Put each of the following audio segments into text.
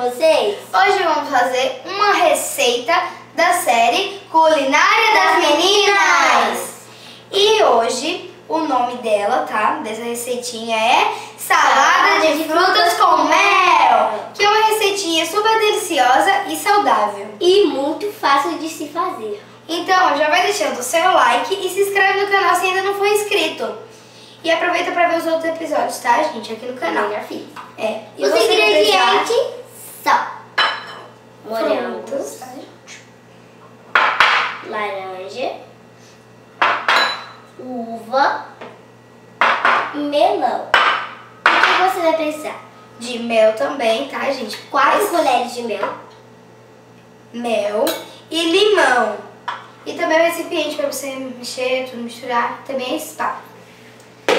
vocês? Hoje vamos fazer uma receita da série Culinária das Meninas. E hoje o nome dela, tá? Dessa receitinha é Salada de Frutas com Mel, que é uma receitinha super deliciosa e saudável. E muito fácil de se fazer. Então já vai deixando o seu like e se inscreve no canal se ainda não for inscrito. E aproveita pra ver os outros episódios, tá, gente? Aqui no canal. Eu já fiz. É. E Os ingredientes são frutas, laranja, uva, melão. O que você vai precisar? de mel também, tá, gente? 4 colheres de mel. Mel e limão. E também o recipiente pra você mexer, tudo misturar. Também é espátula.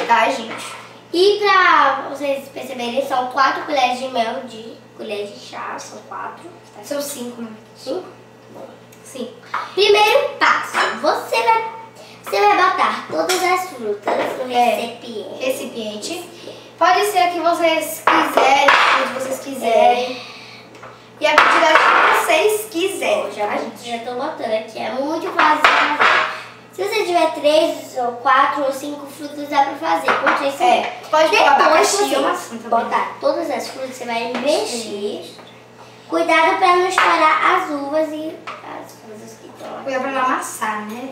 Tá, gente? E pra vocês perceberem, são 4 colheres de mel de colher de chá. São 4. São 5, né? 5? Bom. Sim. Primeiro passo. Você vai botar todas as frutas no recipiente. Recipiente. Pode ser que vocês quiserem, se vocês quiserem. E a quantidade que vocês quiserem. Já tô botando aqui. É muito fácil de fazer. Se você tiver 3 ou 4 ou 5 frutas, dá pra fazer. Com 3 pode Depois botar abacaxi você ou maçã também. botar todas as frutas, você vai mexer. Cuidado pra não estourar as uvas e as coisas que estão aqui. Cuidado pra não amassar, né?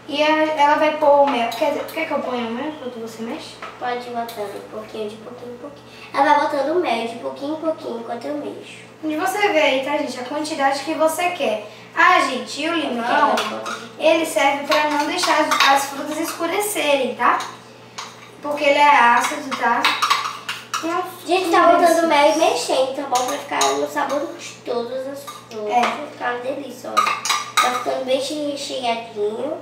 E ela vai pôr o mel. Quer que eu ponha o mel enquanto você mexe? Pode ir botando pouquinho de pouquinho em pouquinho. Ela vai botando o mel de pouquinho em pouquinho enquanto eu mexo. E você vê aí, tá, gente? A quantidade que você quer. Ah, gente, e o limão, ele serve pra não deixar as frutas escurecerem, tá? Porque ele é ácido, tá? Gente, tá botando mel e mexendo, tá bom? Pra ficar no sabor gostoso das frutas. Vai ficar uma delícia, ó. Tá ficando bem recheadinho.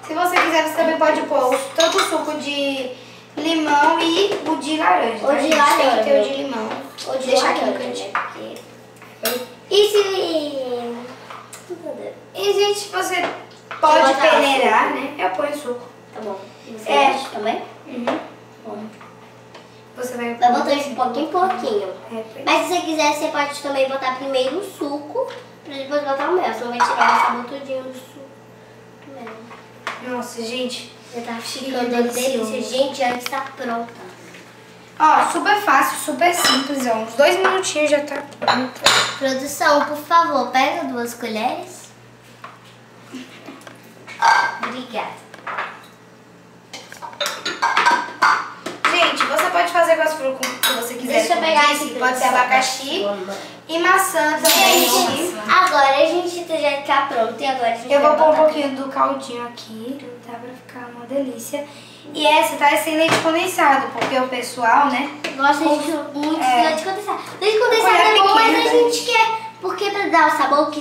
Se você quiser, você também pode pôr tanto o suco de limão e o de laranja, tá? Ou de gente? laranja. Tem que ter o de limão. Ou de Deixa aqui no laranja, cantinho. né? E se... E, gente, você pode botar peneirar, suco. né? Eu ponho suco. Tá bom. E você É. mexe também? Uhum. Bom. Você vai Vai botando de pouquinho em pouquinho. É, Mas se você quiser, você pode também botar primeiro o suco, pra depois botar o mel. Senão vai tirar o sabor todinho do suco do mel. Nossa, gente. Já tá ficando delícia. Gente, já está pronta. Ó, super fácil, super simples, ó. Uns 2 minutinhos já tá pronto. Produção, por favor, pega 2 colheres. Obrigada. Gente, você pode fazer com as frutas que você quiser. Deixa eu como pegar disse, aqui. pode ser abacaxi e maçã também. Gente, agora a gente já tá pronto e agora a gente Eu vou vai pôr um botar- pouquinho do caldinho aqui, tá? Pra ficar uma delícia. E essa tá sem leite condensado, porque o pessoal, né? Gosta de muito de leite condensado. Leite condensado Colher é bom, mas a pequena, gente quer... Porque pra dar o sabor,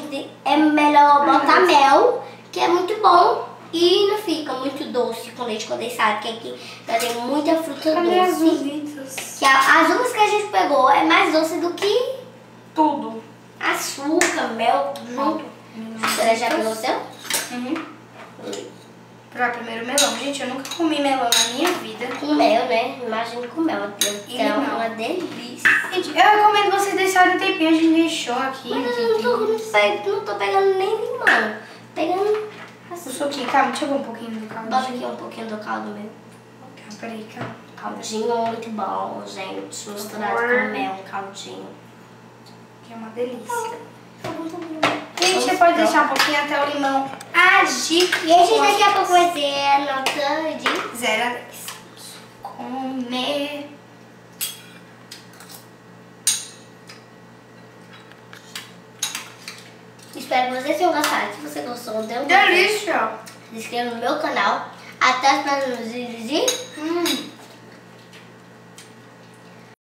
é melhor botar mel, que é muito bom. E não fica muito doce com leite condensado, que aqui tem muita fruta Cadê as doce. uvitas? Que as uvas que a gente pegou é mais doce do que Tudo. açúcar, mel, junto. Você já pegou o seu? Uhum. Pra primeiro melão. Gente, eu nunca comi melão na minha vida. Com mel, né? Imagina com mel. E Então, limão. uma delícia. Gente, eu recomendo vocês deixarem um tempinho, a gente deixou aqui. Mas eu não tô pegando nem limão. Pegando O assim. suquinho, calma, deixa eu ver um pouquinho do Bota caldinho. aqui um pouquinho do caldo meu. Calma, peraí, calma. Caldinho muito bom, gente. Misturado com mel, caldinho. Que é uma delícia. Tá bom. Gente, você pode deixar um pouquinho até o limão agir. E a gente daqui a pouco vai ter a nota de... 0 a 10. Comer. Espero que vocês tenham gostado. Se você gostou, dê um Delícia. Se inscreva no meu canal. Até os próximos vídeos e...